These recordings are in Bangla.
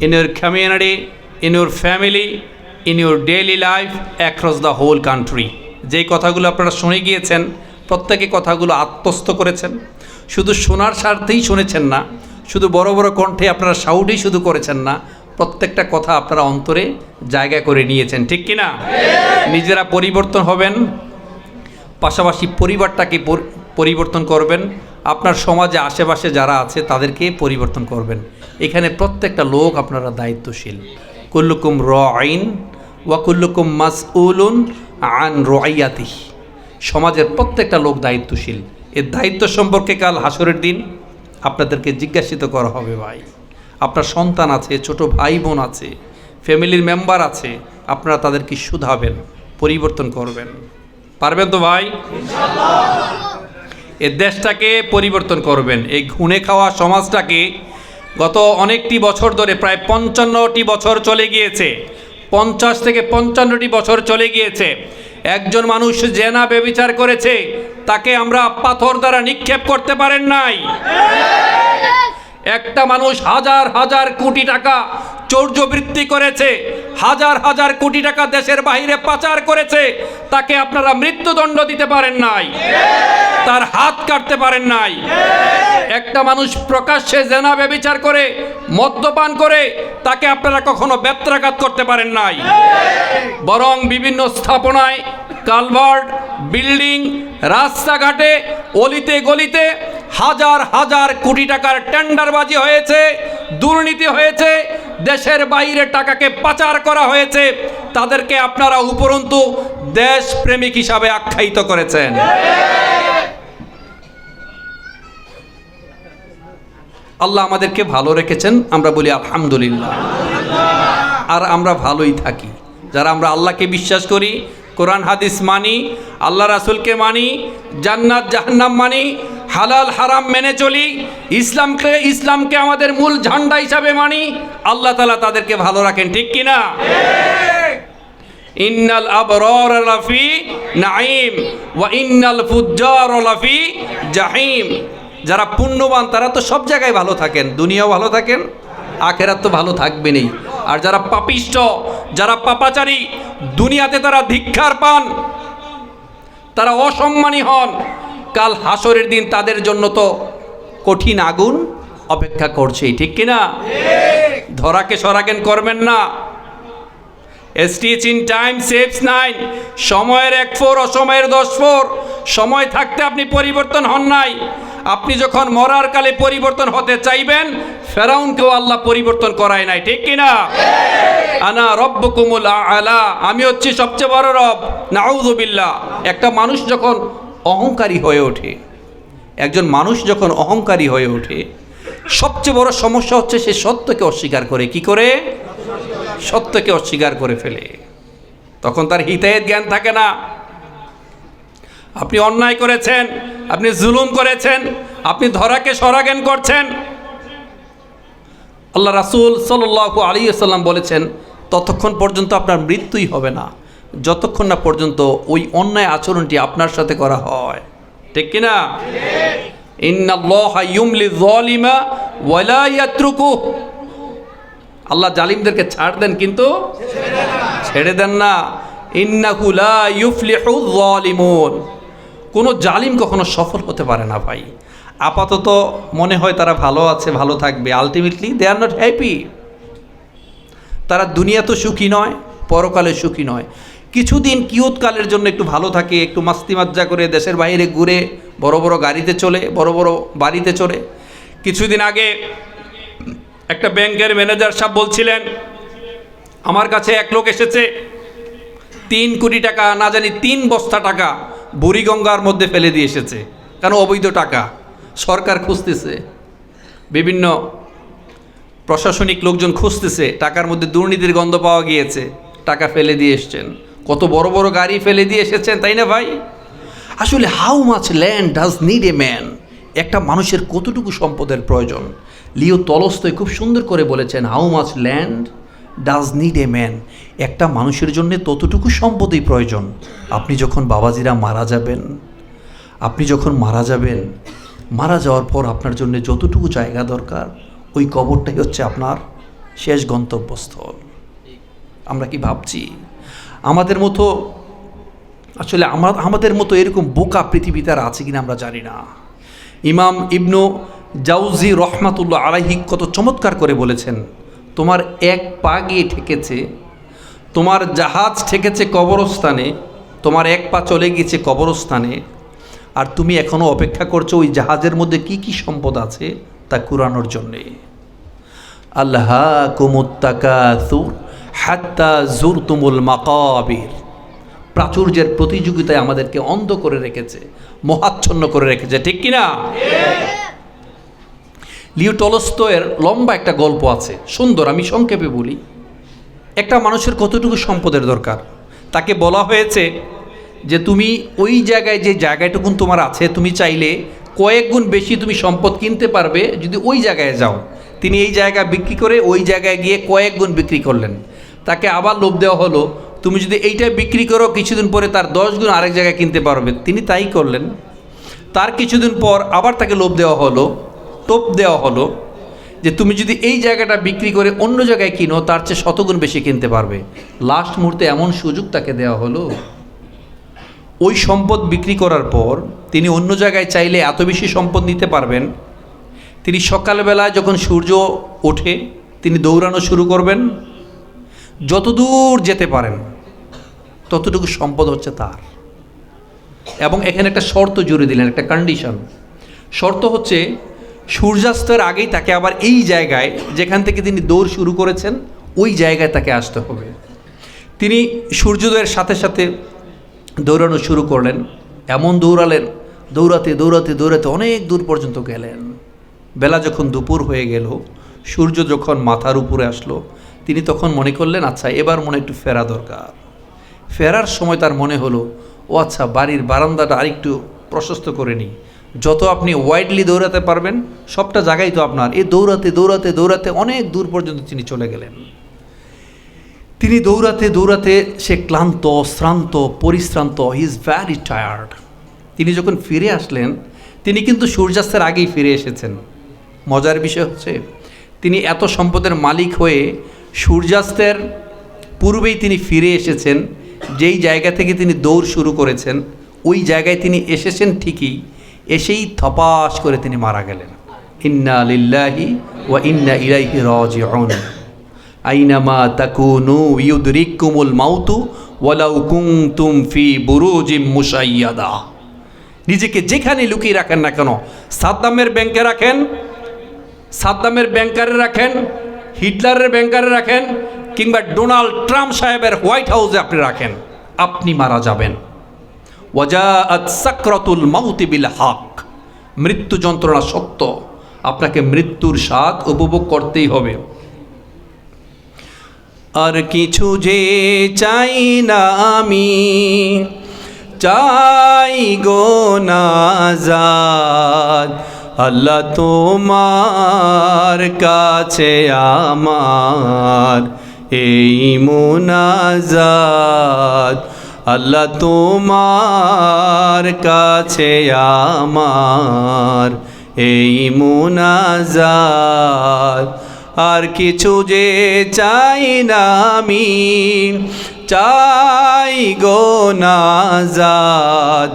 in your community, in your family, in your daily life across the whole country. যেই কথাগুলো আপনারা শুনে গিয়েছেন, প্রত্যেকে কথাগুলো আত্মস্থ করেছেন। শুধু শোনার স্বার্থেই শুনেছেন না, শুধু বড় বড় কণ্ঠে আপনারা সাউডেই শুধু করেছেন না, প্রত্যেকটা কথা আপনারা অন্তরে জায়গা করে নিয়েছেন, ঠিক কি না? নিজেরা পরিবর্তন হবেন, পাশাপাশি পরিবারটাকে পরিবর্তন করবেন, আপনার সমাজে আশেপাশে যারা আছে তাদেরকে পরিবর্তন করবেন। এখানে প্রত্যেকটা লোক আপনারা দায়িত্বশীল। কুল্লুকুম রাঈন ওয়া কুল্লুকুম মাসউলুন আন রাইয়াতিহি। সমাজের প্রত্যেকটা লোক দায়িত্বশীল। এর দায়িত্ব সম্পর্কে কাল হাসরের দিন আপনাদেরকে জিজ্ঞাসিত করা হবে। ভাই, আপনার সন্তান আছে, ছোট ভাই বোন আছে, ফ্যামিলির মেম্বার আছে, আপনারা তাদেরকে শুধাবেন, পরিবর্তন করবেন। পারবেন তো ভাই? এ দেশটাকে পরিবর্তন করবেন। এই ঘুণে খাওয়া সমাজটাকে গত অনেকটি বছর ধরে, প্রায় 55টি বছর চলে গিয়েছে, 50 থেকে 55টি বছর চলে গিয়েছে। একজন মানুষ জেনা ব্যভিচার করেছে, তাকে আমরা পাথর দ্বারা নিক্ষেপ করতে পারেন নাই। একটা মানুষ হাজার হাজার কোটি টাকা চৌর্যবৃত্তি করেছে, হাজার হাজার কোটি টাকা দেশের বাইরে পাচার করেছে, তাকে আপনারা মৃত্যুদণ্ড দিতে পারেন নাই, তার হাত কাটতে পারেন নাই। একটা মানুষ প্রকাশ্যে জেনা ব্যভিচার করে, মদ্যপান করে, তাকে আপনারা কখনো বেত্রাঘাত করতে পারেন নাই। বরং বিভিন্ন স্থাপনায়, কালভার্ট, বিল্ডিং, রাস্তাঘাটে, অলিতে গলিতে হাজার হাজার কোটি টাকার টেন্ডারবাজি হয়েছে, দুর্নীতি হয়েছে, দেশের বাইরে টাকাকে পাচার করা হয়েছে। তাদেরকে আপনারা উপরন্তু দেশপ্রেমিক হিসাবে আখ্যায়িত করেছেন। আল্লাহ আমাদেরকে ভালো রেখেছেন, আমরা বলি আলহামদুলিল্লাহ। আর আমরা ভালোই থাকি যারা আমরা আল্লাহকে বিশ্বাস করি, কোরআন হাদিস মানি, আল্লাহ রাসূলকে মানি, জান্নাত জাহান্নাম মানি, হালাল হারাম মেনে চলি, ইসলামকে আমাদের মূল ঝান্ডা হিসাবে মানি। আল্লাহ তাআলা তাদেরকে ভালো রাখেন, ঠিক কি না? ইন্নাল আবরার লাফি নাঈম ওয়া ইন্নাল ফুজ্জার লাফি জাহিম। যারা পুণ্যবান তারা তো সব জায়গায় ভালো থাকেন, দুনিয়াও ভালো থাকেন, আখেরাত তো ভালো থাকবেনই। আর যারা পাপিষ্ট, যারা পাপাচারী, দুনিয়াতে তারা ধিক্কার পান, তারা অসম্মানী হন, কাল হাসরের দিন তাদের জন্য তো কঠিন আগুন অপেক্ষা করছেই, ঠিক কিনা? ধরাকে সরাকেন করবেন না। Stitch in time saves 9। সময়ের 1 ফোর, অসময়ের 10 ফোর। সময় থাকতে আপনি পরিবর্তন হন নাই। আপনি যখন মরার কালে পরিবর্তন হতে চাইবেন, ফেরাউনকেও আল্লাহ পরিবর্তন করায় নাই, ঠিক কিনা? আনা রব্বুকুমুল আ'লা, আমি হচ্ছি সবচেয়ে বড় রব। নাউযুবিল্লাহ। একটা মানুষ যখন অহংকারী হয়ে ওঠে, একজন মানুষ যখন অহংকারী হয়ে ওঠে, সবচেয়ে বড় সমস্যা হচ্ছে সে সত্যকে অস্বীকার করে। কি করে? সত্যকে অস্বীকার করে ফেলে। তখন তার হিতায়েত জ্ঞান থাকে না। আপনি অন্যায় করেছেন, আপনি জুলুম করেছেন, আপনি ধরাকে সরাজ্ঞান করছেন। আল্লাহ রাসূল সাল্লাল্লাহু আলাইহি ওয়াসাল্লাম বলেছেন, ততক্ষণ পর্যন্ত আপনার মৃত্যুই হবে না যতক্ষণ না পর্যন্ত ওই অন্যায় আচরণটি আপনার সাথে করা হয়, ঠিক কিনা? ইন্নাল্লাহা ইউমলি যালিমা ওয়া লা ইয়াতরুকুহু। আল্লাহ জালিমদেরকে ছাড় দেন কিন্তু ছেড়ে দেন না। ইন্নাহু লা ইউফলিহু যালিমুন। কোনো জালিম কখনো সফল হতে পারে না ভাই। আপাতত মনে হয় তারা ভালো আছে, ভালো থাকবে, ultimately they are not happy. তারা দুনিয়া তো সুখী নয়, পরকালে সুখী নয়। কিছুদিন কিয়ৎকালের জন্য একটু ভালো থাকে, একটু মাস্তি মাজ্জা করে দেশের বাইরে ঘুরে, বড় বড় গাড়িতে চলে, বড় বড় বাড়িতে চলে। কিছুদিন আগে একটা ব্যাংকের ম্যানেজার সাহেব বলছিলেন, আমার কাছে এক লোক এসেছে, 3 কোটি টাকা, না জানি 3 বস্তা টাকা বুড়িগঙ্গার মধ্যে ফেলে দিয়ে এসেছে। কেন? অবৈধ টাকা। সরকার খুঁজতেছে, বিভিন্ন প্রশাসনিক লোকজন খুঁজতেছে, টাকার মধ্যে দুর্নীতির গন্ধ পাওয়া গিয়েছে, টাকা ফেলে দিয়ে এসছেন। কত বড় বড় গাড়ি ফেলে দিয়ে এসেছেন, তাই না ভাই? আসলে how much land does need a man. একটা মানুষের কতটুকু সম্পদের প্রয়োজন? লিও তলস্তয় খুব সুন্দর করে বলেছেন, how much land does need a man. একটা মানুষের জন্য ততটুকু সম্পদই প্রয়োজন। আপনি যখন বাবাজিরা মারা যাবেন, আপনি যখন মারা যাবেন, মারা যাওয়ার পর আপনার জন্য যতটুকু জায়গা দরকার, ওই কবরটাই হচ্ছে আপনার শেষ গন্তব্যস্থল। আমরা কি ভাবছি আমাদের মতো, আসলে আমাদের মতো এরকম বোকা পৃথিবীতে আর আছে কিনা আমরা জানি না। ইমাম ইবনু জাউজি রহমাতুল্লাহ আলাইহি কত চমৎকার করে বলেছেন, তোমার এক পা গিয়ে ঠেকেছে, তোমার জাহাজ ঠেকেছে কবরস্থানে, তোমার এক পা চলে গিয়েছে কবরস্থানে, আর তুমি এখনও অপেক্ষা করছো ওই জাহাজের মধ্যে কি কি সম্পদ আছে তা কুরানোর জন্যে। আল্লাহাকুমুত তাকাসুর হাত্তা যুরতুমুল মাকাবির। প্রাচুর্যের প্রতিযোগিতায় আমাদেরকে অন্ধ করে রেখেছে, মোহাচ্ছন্ন করে রেখেছে, ঠিক কিনা? লিও টলস্টয়ের লম্বা একটা গল্প আছে, সুন্দর, আমি সংক্ষেপে বলি। একটা মানুষের কতটুকু সম্পদের দরকার, তাকে বলা হয়েছে যে তুমি ওই জায়গায় যে জায়গাটুকুন তোমার আছে, তুমি চাইলে কয়েক গুণ বেশি তুমি সম্পদ কিনতে পারবে যদি ওই জায়গায় যাও। তিনি এই জায়গা বিক্রি করে ওই জায়গায় গিয়ে কয়েক গুণ বিক্রি করলেন। তাকে আবার লোভ দেওয়া হলো, তুমি যদি এইটা বিক্রি করো কিছুদিন পরে তার 10 গুণ আরেক জায়গায় কিনতে পারবে। তিনি তাই করলেন। তার কিছুদিন পর আবার তাকে লোভ দেওয়া হলো, টোপ দেওয়া হলো যে তুমি যদি এই জায়গাটা বিক্রি করে অন্য জায়গায় কিনো তার চেয়ে 100 গুণ বেশি কিনতে পারবে। লাস্ট মুহূর্তে এমন সুযোগ তাকে দেওয়া হলো, ওই সম্পদ বিক্রি করার পর তিনি অন্য জায়গায় চাইলে এত বেশি সম্পদ নিতে পারবেন। তিনি সকালবেলায় যখন সূর্য ওঠে তিনি দৌড়ানো শুরু করবেন, যতদূর যেতে পারেন ততটুকু সম্পদ হচ্ছে তার। এবং এখানে একটা শর্ত জুড়ে দিলেন, একটা কন্ডিশন। শর্ত হচ্ছে সূর্যাস্তের আগেই তাকে আবার এই জায়গায় যেখান থেকে তিনি দৌড় শুরু করেছেন ওই জায়গায় তাকে আসতে হবে। তিনি সূর্যোদয়ের সাথে সাথে দৌড়ানো শুরু করলেন, এমন দৌড়ালেন, দৌড়াতে দৌড়াতে দৌড়াতে অনেক দূর পর্যন্ত গেলেন। বেলা যখন দুপুর হয়ে গেল, সূর্য যখন মাথার উপরে আসলো, তিনি তখন মনে করলেন আচ্ছা এবার মনে একটু ফেরা দরকার। ফেরার সময় তার মনে হলো ও আচ্ছা বাড়ির বারান্দাটা আরেকটু প্রশস্ত করে নিই। যত আপনি ওয়াইডলি দৌড়াতে পারবেন সবটা জায়গায় তো আপনার। এই দৌড়াতে দৌড়াতে দৌড়াতে অনেক দূর পর্যন্ত তিনি চলে গেলেন। তিনি দৌড়াতে দৌড়াতে সে ক্লান্ত, শ্রান্ত, পরিশ্রান্ত, হি ইজ ভ্যারি টায়ার্ড। তিনি যখন ফিরে আসলেন তিনি কিন্তু সূর্যাস্তের আগেই ফিরে এসেছেন। মজার বিষয় হচ্ছে তিনি এত সম্পদের মালিক হয়ে সূর্যাস্তের পূর্বেই তিনি ফিরে এসেছেন। যেই জায়গা থেকে তিনি দৌড় শুরু করেছেন ওই জায়গায় তিনি এসেছেন ঠিকই, এসেই থপাস করে তিনি মারা গেলেন। ইন্না লিল্লাহি ওয়া ইন্না ইলাইহি রাজিউন। আইনামা তাকুনু ইউদরিকুমুল মাউতু ওয়ালাউ কুনতুম ফি বুরুজিম মুশাইয়াদা। নিজেকে যেখানে লুকিয়ে রাখেন না কেন, সাদ্দামের ব্যাংকে রাখেন, সাদ্দামের ব্যাংকারে রাখেন, হিটলারের ব্যাংকারে রাখেন, কিংবা ডোনাল্ড ট্রাম্প সাহেবের হোয়াইট হাউসে আপনি রাখেন, আপনি মারা যাবেন। ওয়াজাআত সাকরাতুল মাউতি বিল হক। মৃত্যু যন্ত্রণা সত্য, আপনাকে মৃত্যুর স্বাদ উপভোগ করতেই হবে। আর কিছু যে চাই না আমি, চাই গো নাজাত আল্লাহ তোমার কাছে আমার এই মুনাজাত। আল্লাহ তোমার কাছে আমার এই মুনাজাত। আর কিছু যে চাই না আমি, চাই গো নাজাত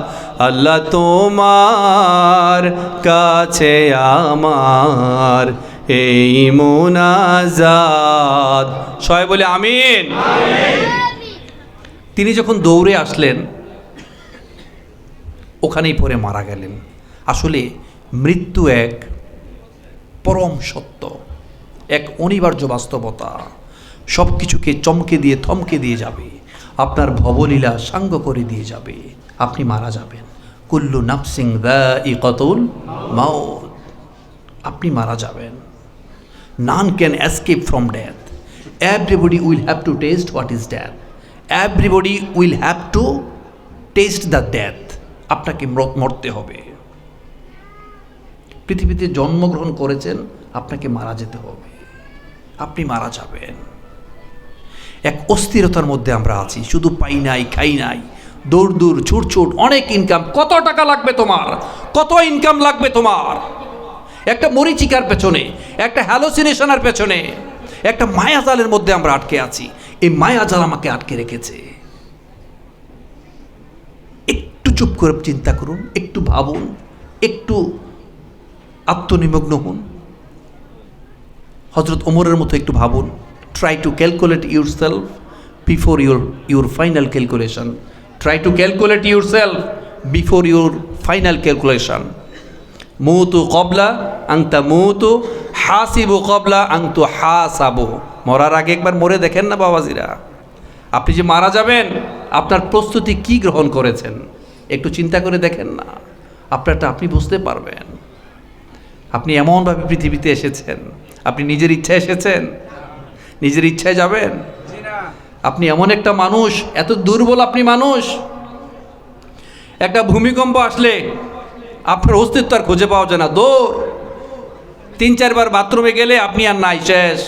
আল্লাহ তোমার কাছে আমার এই মুনাজাত। সবাই বলে আমিন। তিনি যখন দৌড়ে আসলেন ওখানেই পরে মারা গেলেন। আসলে মৃত্যু এক পরম সত্য, এক অনিবার্য বাস্তবতা। সব কিছুকে চমকে দিয়ে থমকে দিয়ে যাবে, আপনার ভবলীলা সাঙ্গ করে দিয়ে যাবে, আপনি মারা যাবেন। কুল্লু নাফসিং যায়িকাতুল মাউত। আপনি মারা যাবেন। None can escape from death. Everybody will have to test what is death. Everybody will have to test the death. আপনাকে মরতে হবে। পৃথিবীতে জন্মগ্রহণ করেছেন, আপনাকে মারা যেতে হবে, আপনি মারা যাবেন। এক অস্থিরতার মধ্যে আমরা আছি, শুধু পাই নাই খাই নাই, দৌড় দূর ছুট ছুট, অনেক ইনকাম। কত টাকা লাগবে তোমার, কত ইনকাম লাগবে তোমার? একটা মরিচিকার পেছনে, একটা হ্যালোসিনেশনের পেছনে, একটা মায়াজালের মধ্যে আমরা আটকে আছি। এই মায়াজাল আমাকে আটকে রেখেছে। একটু চুপ করে চিন্তা করুন, একটু ভাবুন, একটু আত্মনিমগ্ন হন। হযরত ওমরের মতো একটু ভাবুন। Try to calculate yourself before your final calculation. Try to calculate yourself before your final calculation. মুতু কবলা আংতা মুতু, হাসিবু কবলা আংতু হাসাবু। মরার আগে একবার মরে দেখেন না বাবাজিরা। আপনি যে মারা যাবেন, আপনার প্রস্তুতি কি গ্রহণ করেছেন একটু চিন্তা করে দেখেন না। আপনারটা আপনি বুঝতে পারবেন। আপনি এমনভাবে পৃথিবীতে এসেছেন, আপনি নিজের ইচ্ছায় এসেছেন, নিজের ইচ্ছায় যাবেন? আপনি এমন একটা মানুষ, এত দুর্বল আপনি মানুষ, একটা ভূমিকম্প আসলে আপনার অস্তিত্ব আর খুঁজে পাওয়া যায় না, দৌড়। 3-4 বার বাথরুমে গেলে আপনি আর নাই, শেষ।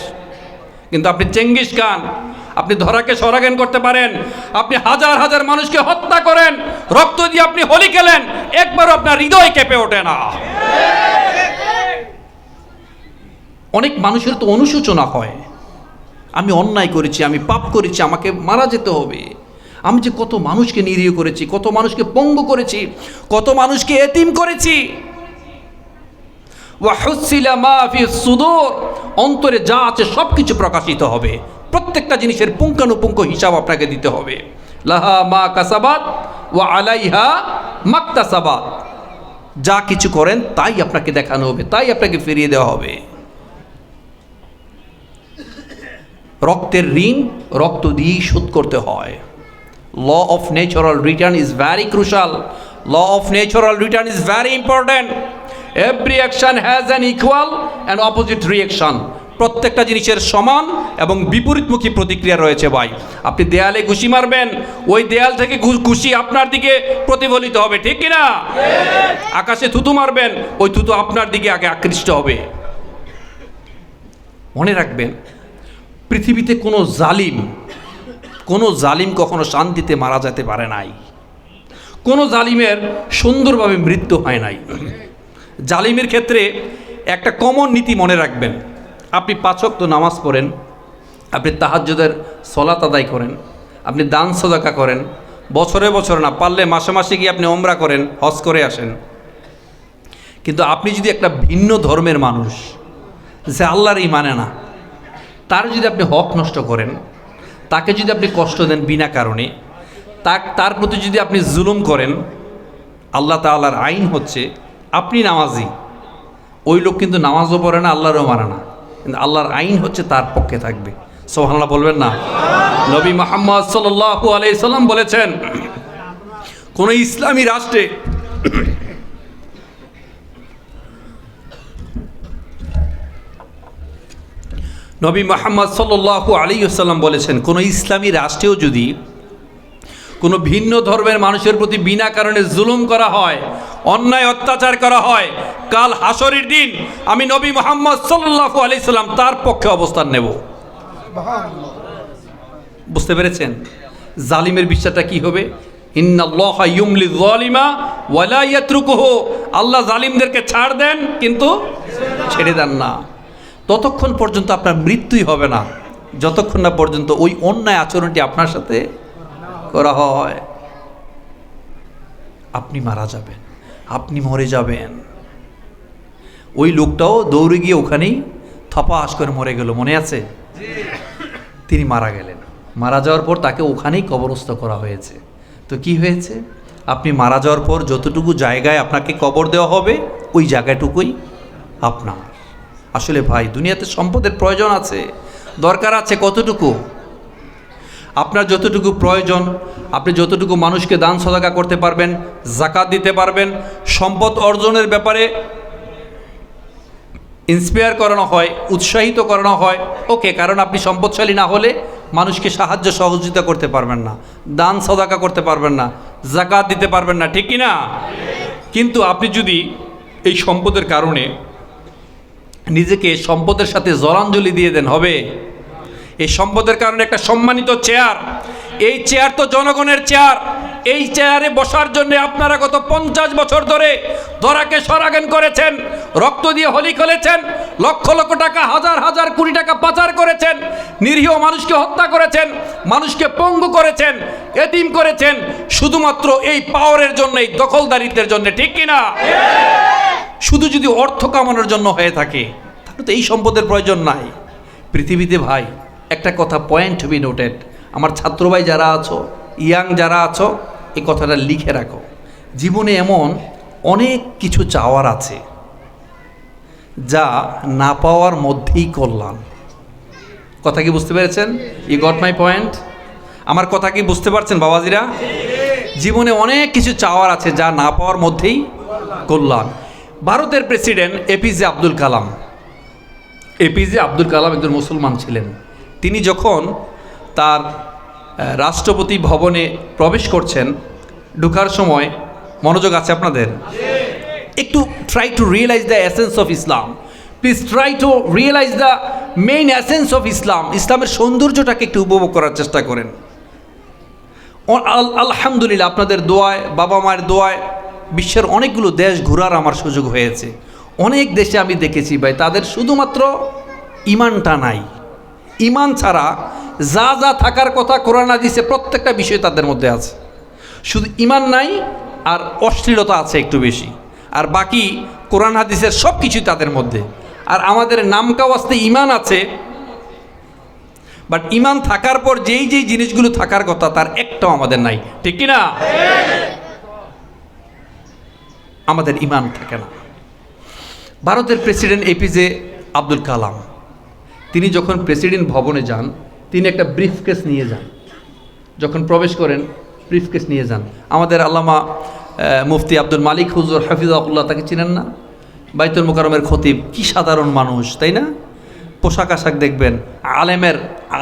কিন্তু আপনি চেঙ্গিস খান, আপনি ধরাকে সরাগান করতে পারেন, আপনি হাজার হাজার মানুষকে হত্যা করেন, রক্ত দিয়ে আপনি হোলি খেলেন, একবারও আপনার হৃদয় কেঁপে ওঠে না। অনেক মানুষের তো অনুশোচনা হয়, আমি অন্যায় করেছি, আমি পাপ করেছি, আমাকে মারা যেতে হবে। আমি যে কত মানুষকে নিরীহ করেছি, কত মানুষকে পঙ্গু করেছি, কত মানুষকে এতিম করেছি। ওয়াহুসিলা মা ফি সুদূর, অন্তরে যা আছে সব কিছু প্রকাশিত হবে। প্রত্যেকটা জিনিসের পুঙ্খানুপুঙ্খ হিসাব আপনাকে দিতে হবে। লাহা মা কাসাবাত ওয়া আলাইহা মাকতাসাবাত। যা কিছু করেন তাই আপনাকে দেখানো হবে, তাই আপনাকে ফিরিয়ে দেওয়া হবে। রক্তের ঋণ রক্ত দিয়েই শোধ করতে হয়। Law of natural return is very crucial. Law of natural return is very important. Every action has an equal and opposite reaction. প্রত্যেকটা জিনিসের সমান এবং বিপরীতমুখী প্রতিক্রিয়া রয়েছে ভাই। আপনি দেয়ালে ঘুষি মারবেন, ওই দেয়াল থেকে ঘুষি আপনার দিকে প্রতিফলিত হবে, ঠিক কিনা? আকাশে থুতু মারবেন, ওই থুতু আপনার দিকে আগে আকৃষ্ট হবে। মনে রাখবেন, পৃথিবীতে কোনো জালিম কখনো শান্তিতে মারা যেতে পারে নাই। কোনো জালিমের সুন্দরভাবে মৃত্যু হয় নাই। জালিমের ক্ষেত্রে একটা কমন নীতি মনে রাখবেন। আপনি 5 ওয়াক্ত নামাজ পড়েন, আপনি তাহাজ্জুদের সলাত আদায় করেন, আপনি দান সদকা করেন, বছরে না পারলে মাসে মাসে গিয়ে আপনি ওমরা করেন, হজ করে আসেন। কিন্তু আপনি যদি একটা ভিন্ন ধর্মের মানুষ, যে আল্লাহরই মানে না, তার যদি আপনি হক নষ্ট করেন, তাকে যদি আপনি কষ্ট দেন বিনা কারণে, তার প্রতি যদি আপনি জুলুম করেন, আল্লাহ তাআলার আইন হচ্ছে আপনি নামাজি, ওই লোক কিন্তু নামাজও পড়ে না, আল্লাহরও মানে না, কিন্তু আল্লাহর আইন হচ্ছে তার পক্ষে থাকবে। সুবহানাল্লাহ বলবেন না? নবী মুহাম্মদ সাল্লাল্লাহু আলাইহি সাল্লাম বলেছেন, কোন ইসলামী রাষ্ট্রে নবী মুহাম্মদ সাল্লাল্লাহু আলাইহি ওয়াসাল্লাম বলেছেন, কোন ইসলামী রাষ্ট্রেও যদি কোনো ভিন্ন ধর্মের মানুষের প্রতি বিনা কারণে জুলুম করা হয়, অন্যায় অত্যাচার করা হয়, কাল হাসরের দিন আমি নবী মুহাম্মদ সাল্লাল্লাহু আলাইহি সাল্লাম তার পক্ষে অবস্থান নেব। বুঝতে পেরেছেন? জালিমের বিচারটা কি হবে? ইন্নাল্লাহা ইউমলি যালিমা ওয়া লা ইয়াতরুকুহু। আল্লাহ জালিমদেরকে ছাড় দেন কিন্তু ছেড়ে দেন না। ততক্ষণ পর্যন্ত আপনার মৃত্যুই হবে না, যতক্ষণ না পর্যন্ত ওই অন্যায় আচরণটি আপনার সাথে করা হয়। আপনি মারা যাবেন, আপনি মরে যাবেন। ওই লোকটাও দৌড়ে গিয়ে ওখানেই থপাস করে মরে গেল, মনে আছে? তিনি মারা গেলেন। মারা যাওয়ার পর তাকে ওখানেই কবরস্থ করা হয়েছে। তো কি হয়েছে? আপনি মারা যাওয়ার পর যতটুকু জায়গায় আপনাকে কবর দেওয়া হবে, ওই জায়গাটুকুই আপনার। আসলে ভাই, দুনিয়াতে সম্পদের প্রয়োজন আছে, দরকার আছে কতটুকু? আপনার যতটুকু প্রয়োজন, আপনি যতটুকু মানুষকে দান সদকা করতে পারবেন, যাকাত দিতে পারবেন, সম্পদ অর্জনের ব্যাপারে ইন্সপায়ার করানো হয়, উৎসাহিত করানো হয়, ওকে। কারণ আপনি সম্পদশালী না হলে মানুষকে সাহায্য সহযোগিতা করতে পারবেন না, দান সদকা করতে পারবেন না, যাকাত দিতে পারবেন না, ঠিক কি না? কিন্তু আপনি যদি এই সম্পদের কারণে নিজেকে সম্পদের সাথে জলাঞ্জলি দিয়ে দেন, হবে? এই সম্পদের কারণে একটা সম্মানিত চেয়ার, এই চেয়ার তো জনগণের চেয়ার, এই চেয়ারে বসার জন্য আপনারা গত 50 বছর ধরে ধরাকে সরাগান করেছেন, রক্ত দিয়ে হোলি খেলেছেন, লক্ষ লক্ষ টাকা, হাজার হাজার কোটি টাকা পাচার করেছেন, নিরীহ মানুষকে হত্যা করেছেন, মানুষকে পঙ্গু করেছেন, এতিম করেছেন, শুধুমাত্র এই পাওয়ারের জন্য, এই দখলদারিত্বের জন্য, ঠিক কিনা? শুধু যদি অর্থ কামানোর জন্য হয়ে থাকে তাহলে তো এই সম্পদের প্রয়োজন নাই। পৃথিবীতে ভাই একটা কথা, পয়েন্ট টু বি নোটেড, আমার ছাত্র ভাই যারা আছো, ইয়াং যারা আছো, এই কথাটা লিখে রাখো। জীবনে এমন অনেক কিছু চাওয়ার আছে যা না পাওয়ার মধ্যেই কল্যাণ। কথা কি বুঝতে পেরেছেন? You got my point? আমার কথা কি বুঝতে পারছেন বাবাজিরা? জীবনে অনেক কিছু চাওয়ার আছে যা না পাওয়ার মধ্যেই কল্যাণ। ভারতের president APJ Abdul Kalam, APJ Abdul Kalam একজন মুসলমান ছিলেন। তিনি যখন তার রাষ্ট্রপতি ভবনে প্রবেশ করছেন, ঢোকার সময়, মনোযোগ আছে আপনাদের? একটু try to realise the essence of Islam, please try to realise the main essence of Islam. ইসলামের সৌন্দর্যটাকে একটু উপভোগ করার চেষ্টা করেন। আলহামদুলিল্লাহ, আপনাদের দোয়ায়, বাবা মায়ের দোয়ায় বিশ্বের অনেকগুলো দেশ ঘোরার আমার সুযোগ হয়েছে। অনেক দেশে আমি দেখেছি ভাই, তাদের শুধুমাত্র ইমানটা নাই। ইমান ছাড়া যা যা থাকার কথা কোরআন হাদিসে প্রত্যেকটা বিষয় তাদের মধ্যে আছে, শুধু ইমান নাই আর অশ্লীলতা আছে একটু বেশি, আর বাকি কোরআন হাদিসের সব কিছুই তাদের মধ্যে। আর আমাদের নামকাও আসতে ইমান আছে, বাট ইমান থাকার পর যেই যেই জিনিসগুলো থাকার কথা তার একটাও আমাদের নাই, ঠিক কিনা? আমাদের ইমান থাকে না। ভারতের প্রেসিডেন্ট এপিজে আব্দুল কালাম, তিনি যখন প্রেসিডেন্ট ভবনে যান, তিনি একটা ব্রিফকেস নিয়ে যান। যখন প্রবেশ করেন ব্রিফকেস নিয়ে যান। আমাদের আল্লামা মুফতি আব্দুল মালিক হুজুর হাফিজাহুল্লাহ, তাকে চিনেন না? বাইতুল মুকাররমের খতিব, কি সাধারণ মানুষ, তাই না? পোশাক আশাক দেখবেন,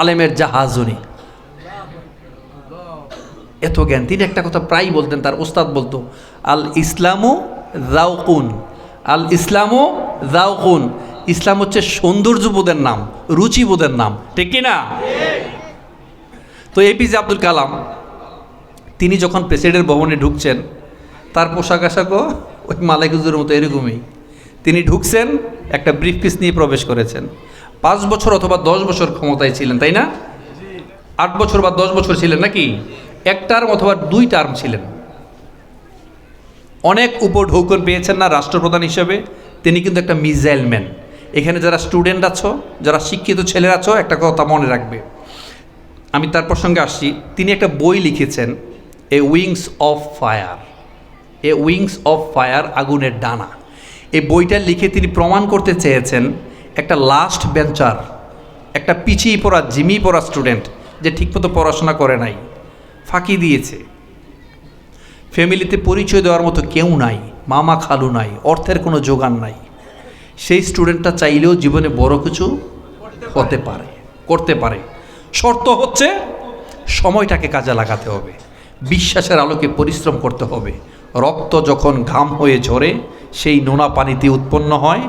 আলেমের জাহাজ উনি, এত জ্ঞান। তিনি একটা কথা প্রায় বলতেন, তার ওস্তাদ বলতো, আল ইসলামু যাওকুন, আল ইসলামু যাওকুন। ইসলাম হচ্ছে সৌন্দর্যবোধের নাম, রুচিবোধের নাম, ঠিক কিনা? তো এপিজে আব্দুল কালাম তিনি যখন প্রেসিডেন্ট ভবনে ঢুকছেন, তার পোশাক আশাকও ওই মালিক হুজুরের মতো এরকমই। তিনি ঢুকছেন, একটা ব্রিফকেস নিয়ে প্রবেশ করেছেন। 5 বছর অথবা 10 বছর ক্ষমতায় ছিলেন, তাই না? 8 বছর বা 10 বছর ছিলেন নাকি? 1 টার্ম অথবা 2 টার্ম ছিলেন। অনেক উপঢৌকন পেয়েছেন না রাষ্ট্রপ্রধান হিসেবে? তিনি কিন্তু একটা মিসাইল ম্যান। এখানে যারা স্টুডেন্ট আছো, যারা শিক্ষিত ছেলেরা আছো, একটা কথা মনে রাখবে, আমি তার প্রসঙ্গে আসছি। তিনি একটা বই লিখেছেন, a wings of fire, a wings of fire, আগুনের ডানা। এই বইটা লিখে তিনি প্রমাণ করতে চেয়েছেন একটা লাস্ট বেঞ্চার, একটা পিছিয়ে পড়া, জিমিয়ে পড়া স্টুডেন্ট, যে ঠিকমতো পড়াশোনা করে নাই, ফাঁকি দিয়েছে, ফ্যামিলিতে পরিচয় দেওয়ার মতো কেউ নাই, মামা খালু নাই, অর্থের কোনো যোগান নাই, সেই স্টুডেন্টটা চাইলেও জীবনে বড় কিছু হতে পারে, করতে পারে। শর্ত হচ্ছে সময়টাকে কাজে লাগাতে হবে, বিশ্বাসের আলোকে পরিশ্রম করতে হবে। রক্ত যখন ঘাম হয়ে ঝরে, সেই নোনা পানিতে উৎপন্ন হয়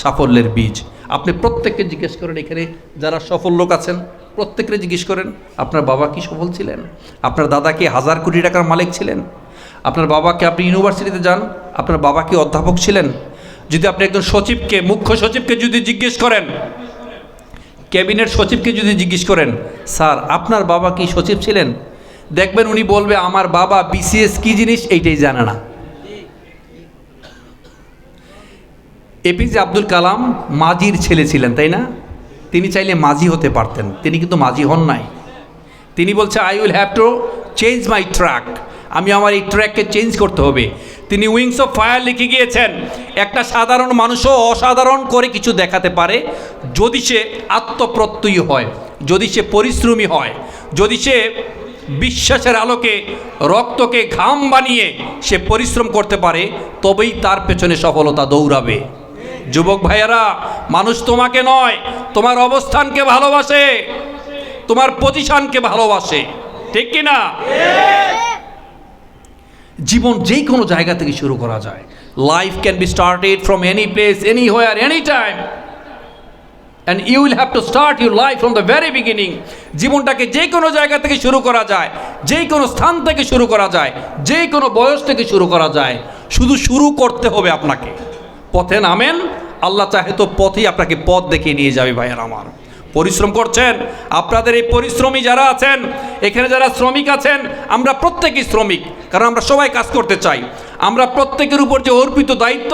সাফল্যের বীজ। আপনি প্রত্যেককে জিজ্ঞেস করেন, এখানে যারা সফল লোক আছেন প্রত্যেককে জিজ্ঞেস করেন, আপনার বাবা কি সফল ছিলেন? আপনার দাদা কি 1000 কোটি টাকার মালিক ছিলেন? আপনার বাবাকে, আপনি ইউনিভার্সিটিতে যান, আপনার বাবা কি অধ্যাপক ছিলেন? যদি আপনি একজন সচিবকে, মুখ্য সচিবকে যদি জিজ্ঞেস করেন, ক্যাবিনেট সচিবকে যদি জিজ্ঞেস করেন, স্যার আপনার বাবা কি সচিব ছিলেন? দেখবেন উনি বলবে, আমার বাবা বিসিএস কি জিনিস এইটাই জানে না। এপিজে আব্দুল কালাম মাজির ছেলে ছিলেন, তাই না? তিনি চাইলে মাজি হতে পারতেন, তিনি কিন্তু মাজি হন নাই। তিনি বলছে, I will have to change my track, আমি আমার এই ট্র্যাককে চেঞ্জ করতে হবে। তিনি উইংস অফ ফায়ার লিখে গিয়েছেন, একটা সাধারণ মানুষও অসাধারণ করে কিছু দেখাতে পারে যদি সে আত্মপ্রত্যয়ী হয়, যদি সে পরিশ্রমী হয়, যদি সে বিশ্বাসের আলোকে রক্তকে ঘাম বানিয়ে সে পরিশ্রম করতে পারে, তবেই তার পেছনে সফলতা দৌড়াবে। যুবক ভাইয়েরা, মানুষ তোমাকে নয়, তোমার অবস্থানকে ভালোবাসে, তোমার পজিশনকে ভালোবাসে, ঠিক কিনা? জীবন যেই কোনো জায়গা থেকে শুরু করা যায়। Life can be started from any place, anywhere, any time, and you will have to start your life from the very beginning. জীবনটাকে যে কোনো জায়গা থেকে শুরু করা যায়, যে কোনো স্থান থেকে শুরু করা যায়, যে কোনো বয়স থেকে শুরু করা যায়। শুধু শুরু করতে হবে আপনাকে। পথে নামেন, আল্লাহ চাহে তো পথেই আপনাকে পথ দেখিয়ে নিয়ে যাবে ভাইয়ের আমার। পরিশ্রম করছেন, আপনাদের এই পরিশ্রমী যারা আছেন, এখানে যারা শ্রমিক আছেন, আমরা প্রত্যেকেই শ্রমিক, কারণ আমরা সবাই কাজ করতে চাই। আমরা প্রত্যেকের উপর যে অর্পিত দায়িত্ব,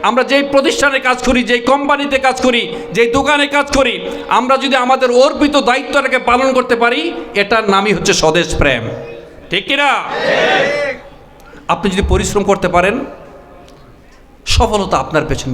আমরা যেই প্রতিষ্ঠানে কাজ করি, যেই কোম্পানিতে কাজ করি, যেই দোকানে কাজ করি, আমরা যদি আমাদের অর্পিত দায়িত্বটাকে পালন করতে পারি, এটার নামই হচ্ছে স্বদেশ প্রেম। ঠিক কিনা? আপনি যদি পরিশ্রম করতে পারেন, সফলতা আপনার পেছনে।